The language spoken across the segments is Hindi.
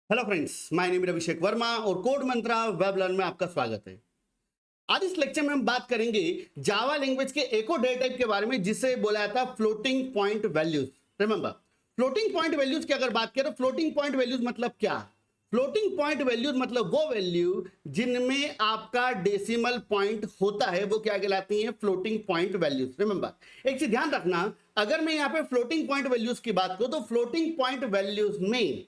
Hello friends, my name is Abhishek Verma और कोड मंत्रा वेब लर्न में आपका स्वागत है। आज इस लेक्चर में हम बात करेंगे जावा लैंग्वेज के एक और डेटा टाइप के बारे में जिसे बोला जाता है floating point values. Remember, floating point values की अगर बात करें तो फ्लोटिंग पॉइंट वैल्यूज मतलब क्या? फ्लोटिंग पॉइंट वैल्यूज मतलब वो वैल्यू जिनमें आपका डेसिमल पॉइंट होता है, वो क्या कहलाती है? Floating point values. रिमेंबर, एक चीज ध्यान रखना, अगर मैं यहाँ पे फ्लोटिंग पॉइंट वैल्यूज की बात करूं तो फ्लोटिंग पॉइंट वैल्यूज में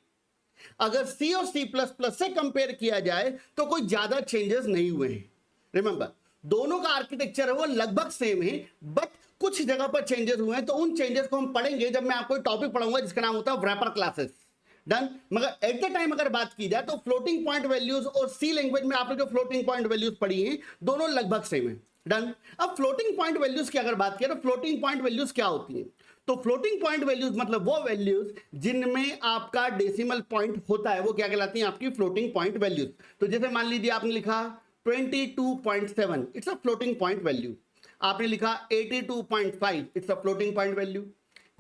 अगर C और C++ से कंपेयर किया जाए तो कोई ज्यादा चेंजेस नहीं हुए हैं। रिमेंबर, दोनों का आर्किटेक्चर है वो लगभग सेम है, बट कुछ जगह पर चेंजेस हुए हैं। तो उन चेंजेस को हम पढ़ेंगे जब मैं आपको टॉपिक पढ़ाऊंगा जिसका नाम होता है रैपर क्लासेस। डन। मगर एट द टाइम अगर बात की जाए तो फ्लोटिंग पॉइंट वैल्यूज और सी लैंग्वेज में आपने जो फ्लोटिंग पॉइंट वैल्यूज पढ़ी हैं दोनों लगभग सेम है। डन। अब फ्लोटिंग पॉइंट वैल्यूज की अगर बात करें तो फ्लोटिंग पॉइंट वैल्यूज क्या होती है? तो फ्लोटिंग पॉइंट वैल्यूज मतलब वो वैल्यूज जिनमें आपका डेसिमल पॉइंट होता है, वो क्या कहलाती हैं? आपकी फ्लोटिंग पॉइंट वैल्यूज। तो जैसे मान लीजिए आपने लिखा 22.7, it's a floating point value. आपने लिखा 82.5, it's a floating point value.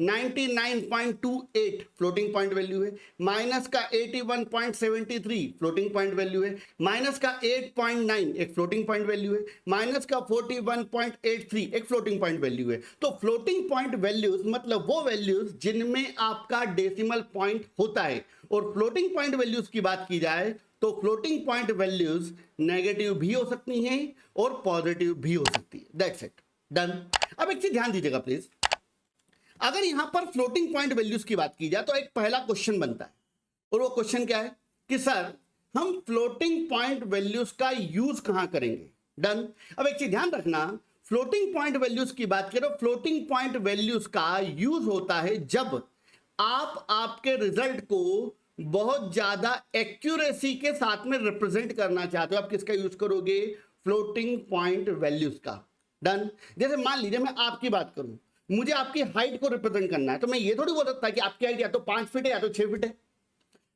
99.28 floating point value है। माइनस का 81.73 फ्लोटिंग पॉइंट वैल्यू है। माइनस का 8.9 एक फ्लोटिंग पॉइंट वैल्यू है। माइनस का 41.83 एक फ्लोटिंग पॉइंट वैल्यू है। तो फ्लोटिंग पॉइंट वैल्यूज मतलब वो वैल्यूज जिनमें आपका डेसिमल पॉइंट होता है। और फ्लोटिंग पॉइंट वैल्यूज की बात की जाए तो फ्लोटिंग पॉइंट वैल्यूज नेगेटिव भी हो सकती हैं और पॉजिटिव भी हो सकती है। That's it. डन। अब एक चीज ध्यान दीजिएगा प्लीज, अगर यहां पर फ्लोटिंग पॉइंट वैल्यूज की बात की जाए तो एक पहला क्वेश्चन बनता है, और वो क्वेश्चन क्या है कि सर हम फ्लोटिंग पॉइंट वैल्यूज का यूज कहां करेंगे? डन। अब एक चीज ध्यान रखना, फ्लोटिंग पॉइंट वैल्यूज की बात करें, फ्लोटिंग पॉइंट वैल्यूज का यूज होता है जब आप आपके रिजल्ट को बहुत ज्यादा एक्यूरेसी के साथ में रिप्रेजेंट करना चाहते हो। आप किसका यूज करोगे? फ्लोटिंग पॉइंट वैल्यूज का। डन। जैसे मान लीजिए मैं आपकी बात करूं, मुझे आपकी हाइट को रिप्रेजेंट करना है, तो मैं ये थोड़ी बोल सकता कि आपकी हाइट या तो 5 फीट है या तो 6 फीट है।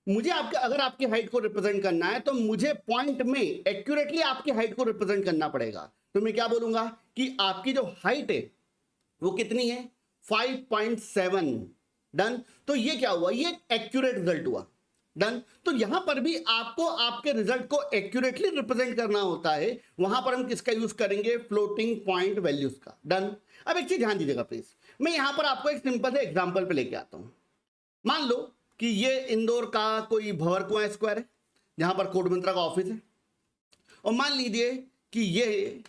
मुझे आपके अगर आपकी हाइट को रिप्रेजेंट करना है तो मुझे पॉइंट में एक्यूरेटली आपकी हाइट को रिप्रेजेंट करना पड़ेगा। तो मैं क्या बोलूंगा कि आपकी जो हाइट है वो कितनी है? 5.7। डन। तो ये क्या हुआ? ये एक्यूरेट रिजल्ट हुआ। डन। तो यहां पर भी आपको आपके रिजल्ट को एक्यूरेटली रिप्रेजेंट करना होता है, वहां पर हम किसका यूज करेंगे? फ्लोटिंग पॉइंट वैल्यूज का। डन। अब एक चीज ध्यान दीजिएगा प्लीज, मैं यहां पर आपको एक सिंपल से एग्जांपल पे लेके आता हूं। मान लो कि ये इंदौर का कोई भंवर कुआं स्क्वायर है जहां पर कोड मंत्रा का ऑफिस है, और मान लीजिए कि ये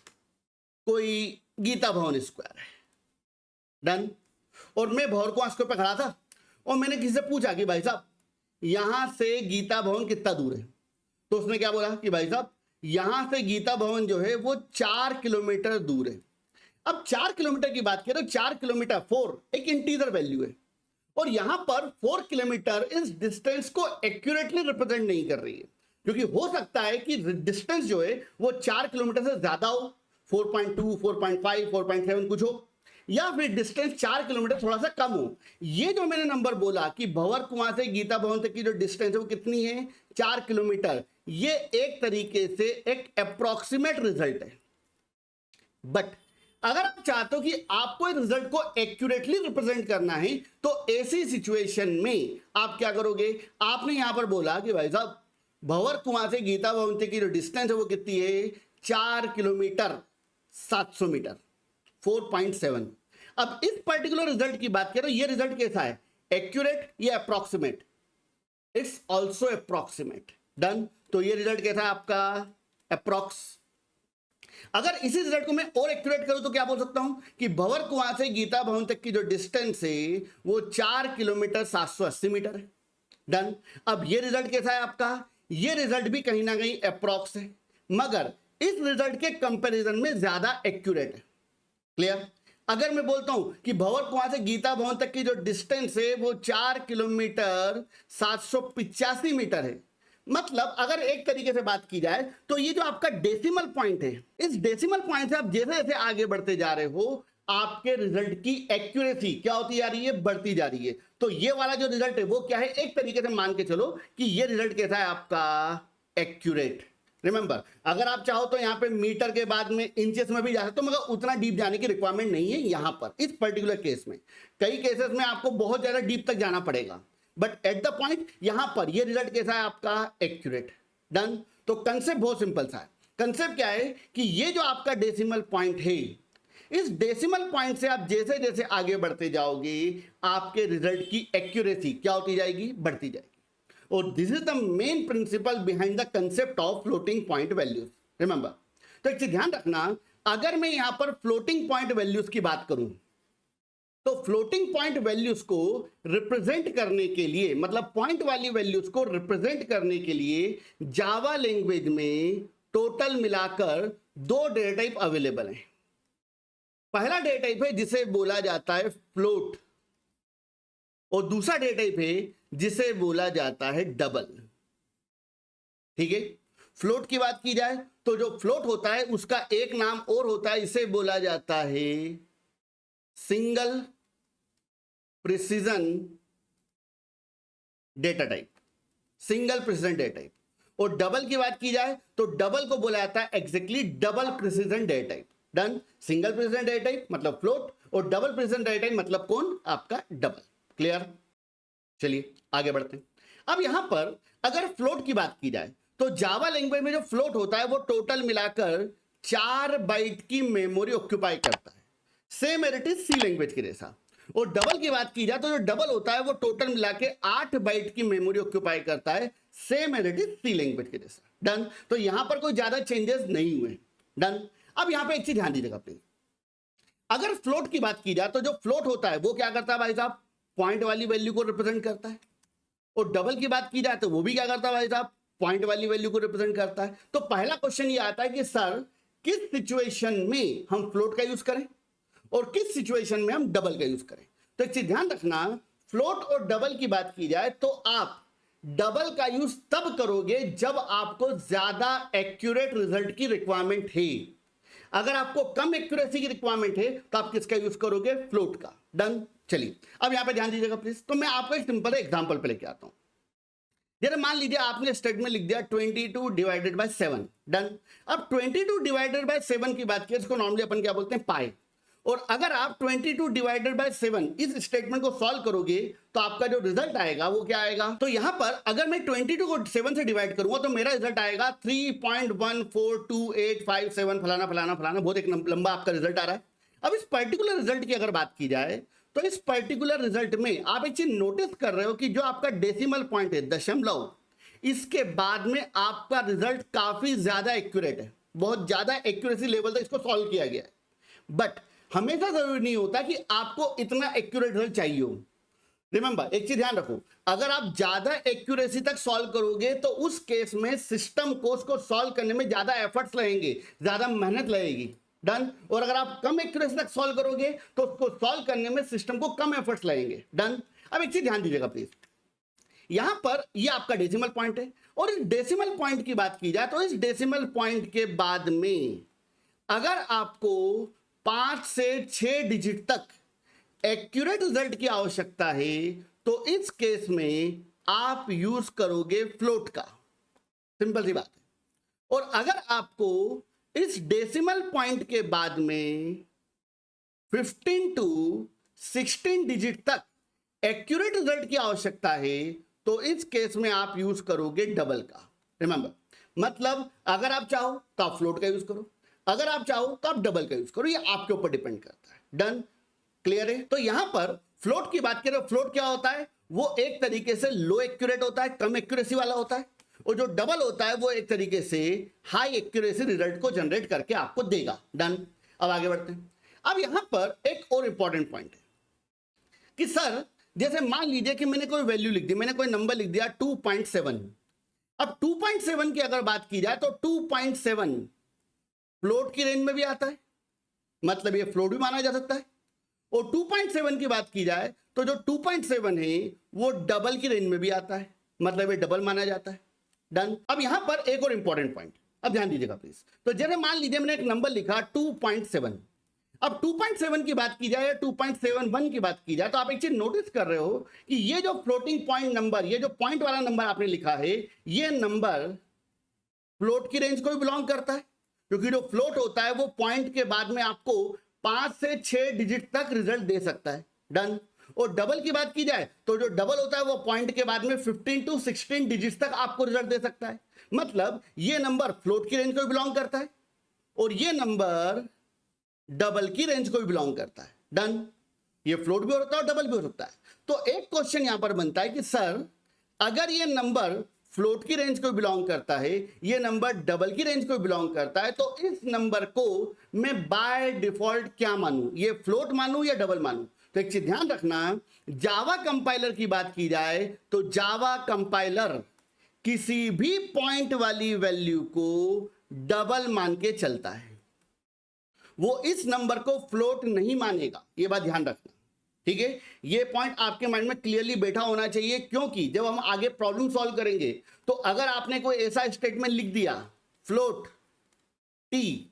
कोई गीता भवन स्क्वायर है। डन। और मैं भंवर कुआं स्क्वायर पे खड़ा था और मैंने किसी से पूछा कि भाई साहब यहां से गीता भवन कितना दूर है? तो उसने क्या बोला कि भाई साहब यहां से गीता भवन जो है वो 4 किलोमीटर दूर है। अब 4 किलोमीटर की बात करें, 4 किलोमीटर 4 एक इंटीजर वैल्यू है, और यहां पर 4 किलोमीटर इस डिस्टेंस को एक्यूरेटली रिप्रेजेंट नहीं कर रही है, क्योंकि हो सकता है कि डिस्टेंस जो है वो 4 किलोमीटर से ज्यादा हो, 4.2, 4.5, 4.7 कुछ हो, या फिर डिस्टेंस 4 किलोमीटर थोड़ा सा कम हो। ये जो मैंने नंबर बोला कि भंवर कुआं से गीता भवन तक की जो डिस्टेंस है वो कितनी है? 4 किलोमीटर। ये एक तरीके से एक अप्रोक्सीमेट रिजल्ट है, बट अगर आप चाहते हो कि आपको रिजल्ट को एक्यूरेटली रिप्रेजेंट करना है तो ऐसी सिचुएशन में आप क्या करोगे? आपने यहां पर बोला कि भाई साहब भंवर कुआं से गीता भवन तक की जो डिस्टेंस है वो कितनी है? 4 किलोमीटर 700 मीटर, 4.7। अब इस पर्टिकुलर रिजल्ट की बात करें, ये रिजल्ट कैसा है? एक्यूरेट या approximate? It's also approximate. Done. तो ये रिजल्ट कैसा है आपका? अप्रोक्स। अगर इसी रिजल्ट को मैं और एक्यूरेट करूं तो क्या बोल सकता हूं कि भंवर कुआं से गीता भवन तक की जो डिस्टेंस है वो 4 किलोमीटर 780 मीटर है। डन। अब ये रिजल्ट कैसा है आपका? ये रिजल्ट भी कहीं ना कहीं अप्रोक्स है, मगर इस रिजल्ट के कंपैरिजन में ज्यादा एक्यूरेट है। क्लियर? अगर मैं बोलता हूं कि भंवर कुआं से गीता भवन तक की जो डिस्टेंस है वो 4 किलोमीटर 785 मीटर है, मतलब अगर एक तरीके से बात की जाए तो ये जो आपका डेसिमल पॉइंट है, इस डेसिमल पॉइंट से आप जैसे जैसे आगे बढ़ते जा रहे हो आपके रिजल्ट की एक्यूरेसी क्या होती जा रही है? बढ़ती जा रही है। तो ये वाला जो रिजल्ट है वो क्या है? एक तरीके से मान के चलो कि ये रिजल्ट कैसा है आपका? एक्यूरेट। रिमेंबर, अगर आप चाहो तो यहाँ पे मीटर के बाद में इंचेस में भी जा सकते हो, मगर उतना डीप जाने की रिक्वायरमेंट नहीं है यहां पर इस पर्टिकुलर केस में। कई केसेस में आपको बहुत ज्यादा डीप तक जाना पड़ेगा, बट एट द पॉइंट यहां पर ये रिजल्ट कैसा है आपका, एक्यूरेट। डन। तो कंसेप्ट बहुत सिंपल सा है। कंसेप्ट क्या है कि ये जो आपका डेसिमल पॉइंट है, इस डेसिमल पॉइंट से आप जैसे जैसे आगे बढ़ते जाओगे आपके रिजल्ट की एक्यूरेसी क्या होती जाएगी, बढ़ती जाएगी। और this is the main principle behind the concept of floating point values, remember. तो एक चीज ध्यान रखना, अगर मैं यहां पर फ्लोटिंग पॉइंट वैल्यूज की बात करूं तो फ्लोटिंग पॉइंट वैल्यूज को रिप्रेजेंट करने के लिए, मतलब पॉइंट वाली वैल्यूज को रिप्रेजेंट करने के लिए जावा लैंग्वेज में टोटल मिलाकर दो डेटा टाइप अवेलेबल हैं। पहला डेटा टाइप है जिसे बोला जाता है फ्लोट, और दूसरा डेटा टाइप है जिसे बोला जाता है डबल। ठीक है, फ्लोट की बात की जाए तो जो फ्लोट होता है उसका एक नाम और होता है, इसे बोला जाता है single precision data type, single precision data type. और डबल की बात की जाए तो डबल को बोला जाता है exactly double precision data type. Done. Single precision data type मतलब फ्लोट, और डबल प्रिसिजन डेटा टाइप मतलब कौन, आपका डबल। क्लियर। चलिए आगे बढ़ते हैं। अब यहां पर अगर फ्लोट की बात की जाए तो जावा लैंग्वेज में जो फ्लोट होता है वो टोटल मिलाकर 4 बाइट की मेमोरी ऑक्यूपाई करता है, same as it is C language के जैसा। और डबल की बात की जाए तो जो डबल होता है वो टोटल मिला के 8 बाइट की मेमोरी ऑक्यूपाई करता है, same as it is C language के जैसा। डन। तो यहां पर कोई ज्यादा चेंजेस नहीं हुए। डन। अब यहां पे एक चीज ध्यान दीजिएगा प्लीज, अगर फ्लोट की बात की जाए तो जो फ्लोट होता है वो क्या करता है भाई साहब, पॉइंट वाली वैल्यू को रिप्रेजेंट करता है। और डबल की बात की जाए तो वो भी क्या करता है भाई साहब, पॉइंट वाली वैल्यू को रिप्रेजेंट करता है। तो पहला क्वेश्चन ये आता है कि सर किस सिचुएशन में हम फ्लोट का यूज करें और किस सिचुएशन में हम डबल का यूज करें। तो एक चीज ध्यान रखना, फ्लोट और डबल की बात की जाए तो आप डबल का यूज तब करोगे जब आपको ज्यादा एक्यूरेट रिजल्ट की रिक्वायरमेंट है। अगर आपको कम एक्यूरेसी की रिक्वायरमेंट है तो आप किसका यूज करोगे, फ्लोट का। डन। चलिए अब यहां पे ध्यान दीजिएगा प्लीज। तो मैं आपको एक सिंपल एग्जांपल पे लेके आता हूं। जैसे मान लीजिए आपने स्टेटमेंट लिख दिया 22 डिवाइडेड बाय 7। डन। अब 22 डिवाइडेड बाय 7 की बात की, इसको नॉर्मली अपन क्या बोलते हैं, पाई। और अगर आप 22 डिवाइडेड बाय 7 इस स्टेटमेंट को सॉल्व करोगे तो आपका जो रिजल्ट आएगा वो क्या आएगा, तो यहां पर अगर मैं 22 को 7 से डिवाइड करूंगा तो मेरा रिजल्ट आएगा 3.142857 फलाना फलाना फलाना, बहुत एक लंबा आपका रिजल्ट आ रहा है। अब इस पर्टिकुलर रिजल्ट की अगर बात की जाए तो इस पर्टिकुलर रिजल्ट में आप एक चीज नोटिस कर रहे हो कि जो आपका डेसिमल पॉइंट है, दशमलव, इसके बाद में आपका रिजल्ट काफी ज्यादा एक्यूरेट है, बहुत ज्यादा एक्यूरेसी लेवल तक इसको सॉल्व किया गया है। बट हमेशा जरूरी नहीं होता कि आपको इतना एक्यूरेट रिजल्ट चाहिए हो। रिमेंबर, एक चीज ध्यान रखो, अगर आप ज्यादा एक्यूरेसी तक सॉल्व करोगे तो उस केस में सिस्टम को उसको सॉल्व करने में ज्यादा एफर्ट्स लगेंगे, ज्यादा मेहनत लगेगी। डन। और अगर आप कम एक्यूरेसी तक सॉल्व करोगे तो उसको सॉल्व करने में सिस्टम को कम एफर्ट्स लगेंगे। डन। अब एक चीज ध्यान दीजिएगा प्लीज, यहां पर ये आपका डेसिमल पॉइंट है, और इस डेसिमल पॉइंट की बात की जाए तो इस डेसिमल पॉइंट के बाद में अगर आपको 5 से 6 डिजिट तक एक्यूरेट रिजल्ट की आवश्यकता है तो इस केस में आप यूज करोगे फ्लोट का। सिंपल सी बात है। और अगर आपको इस डेसिमल पॉइंट के बाद में 15 टू 16 डिजिट तक एक्यूरेट रिजल्ट की आवश्यकता है तो इस केस में आप यूज करोगे डबल का। रिमेंबर, मतलब अगर आप चाहो तो आप फ्लोट का यूज करो, अगर आप चाहो तो आप डबल का यूज करो, ये आपके ऊपर डिपेंड करता है। डन। क्लियर है। तो यहां पर फ्लोट की बात करें, फ्लोट क्या होता है, वो एक तरीके से लो एक्यूरेट होता है, कम एक्यूरेसी वाला होता है, और जो डबल होता है वो एक तरीके से हाई एक्यूरेसी रिजल्ट को जनरेट करके आपको देगा। डन। अब आगे बढ़ते हैं। अब यहां पर एक और इंपॉर्टेंट पॉइंट है कि सर जैसे मान लीजिए कि मैंने कोई वैल्यू लिख दी, मैंने कोई नंबर लिख दिया 2.7। अब 2.7 की अगर बात की जाए तो 2.7 फ्लोट की रेंज में भी आता है, मतलब ये फ्लोट भी माना जा सकता है। और 2.7 की बात की जाए तो जो 2.7 है वो डबल की रेंज में भी आता है, मतलब ये डबल माना जाता है। डन। अब यहां पर एक और इंपॉर्टेंट पॉइंट, अब ध्यान दीजिएगा प्लीज। तो जैसे मान लीजिए मैंने एक नंबर लिखा 2.7। अब 2.7 की बात की जाए या 2.71 की बात की जाए तो आप एक चीज नोटिस कर रहे हो कि ये जो फ्लोटिंग पॉइंट नंबर, ये जो पॉइंट वाला नंबर आपने लिखा है, ये नंबर फ्लोट की रेंज को भी बिलोंग करता है, क्योंकि जो फ्लोट होता है वो पॉइंट के बाद में आपको 5 से 6 डिजिट तक रिजल्ट दे सकता है। डन। और डबल की बात की जाए तो जो डबल होता है वो पॉइंट के बाद में 15 to 16 डिजिट्स तक आपको रिजल्ट दे सकता है। मतलब ये नंबर फ्लोट की रेंज को बिलोंग करता है और ये नंबर डबल की रेंज को भी बिलोंग करता है। डन। ये फ्लोट भी हो सकता है और डबल भी हो सकता है। तो एक क्वेश्चन यहां पर बनता है कि सर अगर ये नंबर फ्लोट की रेंज को बिलोंग करता है, ये नंबर डबल की रेंज को बिलोंग करता है, तो इस नंबर को मैं बाय डिफॉल्ट क्या मानूं, ये फ्लोट मानूं या डबल मानूं? तो एक चीज ध्यान रखना, जावा कंपाइलर की बात की जाए तो जावा कंपाइलर किसी भी पॉइंट वाली वैल्यू को डबल मान के चलता है, वो इस नंबर को फ्लोट नहीं मानेगा। ये बात ध्यान रखना, ठीक है? ये पॉइंट आपके माइंड में क्लियरली बैठा होना चाहिए, क्योंकि जब हम आगे प्रॉब्लम सॉल्व करेंगे तो अगर आपने कोई ऐसा स्टेटमेंट लिख दिया फ्लोट टी,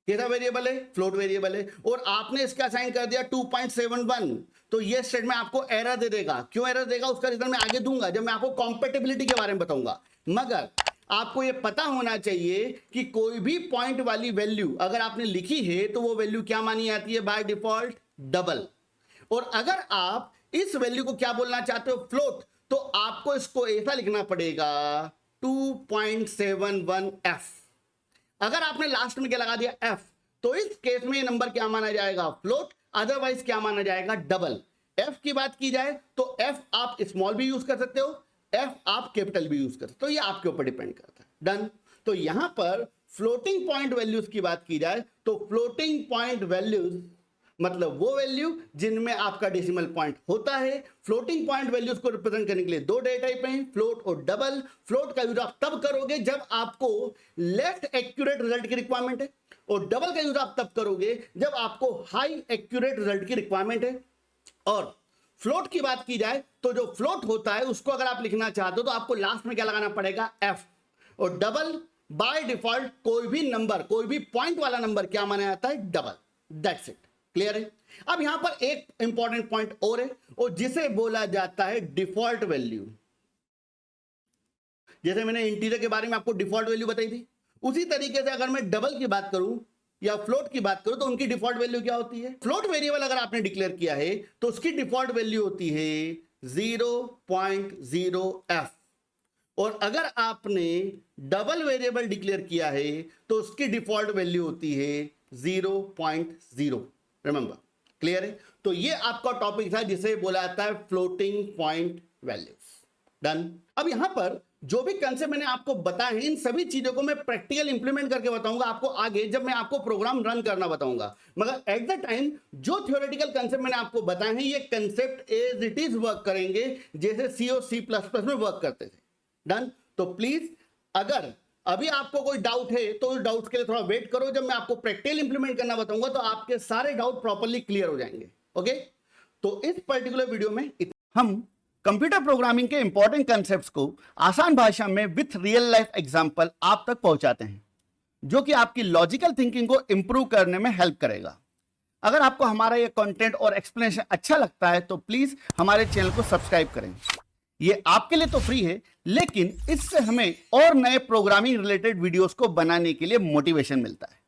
कैसा वेरिएबल है? फ्लोट वेरिएबल है, और आपने इसका असाइन कर दिया 2.71, तो ये स्टेटमेंट आपको एरर दे देगा। क्यों एरर देगा उसका रीजन मैं आगे दूंगा जब मैं आपको कॉम्पेटिबिलिटी के बारे में बताऊंगा। मगर आपको ये पता होना चाहिए कि कोई भी पॉइंट वाली वैल्यू अगर आपने लिखी है तो वो वैल्यू क्या मानी जाती है? By default double. और अगर आप इस वैल्यू को क्या बोलना चाहते हो? फ्लोट, तो आपको इसको ऐसा लिखना पड़ेगा 2.71f। अगर आपने लास्ट में क्या लगा दिया? f, तो इस केस में ये नंबर क्या माना जाएगा? फ्लोट, अदरवाइज क्या माना जाएगा? डबल। f की बात की जाए तो f आप स्मॉल भी यूज कर सकते हो, f आप कैपिटल भी यूज कर सकते हो, ये आपके ऊपर डिपेंड करता है। डन। तो यहां पर फ्लोटिंग पॉइंट वैल्यूज की बात की जाए तो फ्लोटिंग पॉइंट वैल्यूज मतलब वो वैल्यू जिनमें आपका डेसिमल पॉइंट होता है। फ्लोटिंग पॉइंट वैल्यूज को रिप्रेजेंट करने के लिए दो डेटा टाइप हैं, फ्लोट और डबल। फ्लोट का यूज आप तब करोगे जब आपको लेफ्ट एक्यूरेट रिजल्ट की रिक्वायरमेंट है, और डबल का यूज आप तब करोगे जब आपको हाई एक्यूरेट रिजल्ट की रिक्वायरमेंट है। और फ्लोट की बात की जाए तो जो फ्लोट होता है उसको अगर आप लिखना चाहते हो तो आपको लास्ट में क्या लगाना पड़ेगा? f। और डबल बाय डिफॉल्ट कोई भी नंबर, कोई भी पॉइंट वाला नंबर क्या माना जाता है? डबल। That's it. क्लियर है? अब यहां पर एक इंपॉर्टेंट पॉइंट और है, और जिसे बोला जाता है डिफॉल्ट वैल्यू। जैसे मैंने इंटीजर के बारे में आपको डिफॉल्ट वैल्यू बताई थी, उसी तरीके से अगर मैं डबल की बात करूं या फ्लोट की बात करूं तो उनकी डिफॉल्ट वैल्यू क्या होती है? फ्लोट वेरिएबल अगर आपने डिक्लेयर किया है तो उसकी डिफॉल्ट वैल्यू होती है 0.0f, और अगर आपने डबल वेरिएबल डिक्लेयर किया है तो उसकी डिफॉल्ट वैल्यू होती है 0.0। रिमेंबर? क्लियर है? तो ये आपका टॉपिक था जिसे बोला जाता है फ्लोटिंग पॉइंट वैल्यूज। डन। अब यहां पर जो भी कंसेप्ट मैंने आपको बताया है, इन सभी चीजों को मैं प्रैक्टिकल इंप्लीमेंट करके बताऊंगा आपको आगे, जब मैं आपको प्रोग्राम रन करना बताऊंगा। मगर एट द टाइम जो थ्योरेटिकल कंसेप्ट मैंने आपको बताए हैं, ये concept as it is work करेंगे जैसे सी और C++ में वर्क करते थे। डन। तो प्लीज अगर अभी आपको कोई डाउट है तो उस डाउट्स के लिए थोड़ा वेट करो, जब मैं आपको प्रैक्टिकल इंप्लीमेंट करना बताऊंगा तो आपके सारे डाउट प्रॉपर्ली क्लियर हो जाएंगे। ओके? तो इस पर्टिकुलर वीडियो में हम कंप्यूटर प्रोग्रामिंग के इंपॉर्टेंट कंसेप्ट्स को आसान भाषा में विथ रियल लाइफ एग्जांपल आप तक पहुंचाते हैं, जो कि आपकी लॉजिकल थिंकिंग को इंप्रूव करने में हेल्प करेगा। अगर आपको हमारा ये कंटेंट और एक्सप्लेनेशन अच्छा लगता है तो प्लीज हमारे चैनल को सब्सक्राइब करें। ये आपके लिए तो फ्री है, लेकिन इससे हमें और नए प्रोग्रामिंग रिलेटेड वीडियोस को बनाने के लिए मोटिवेशन मिलता है।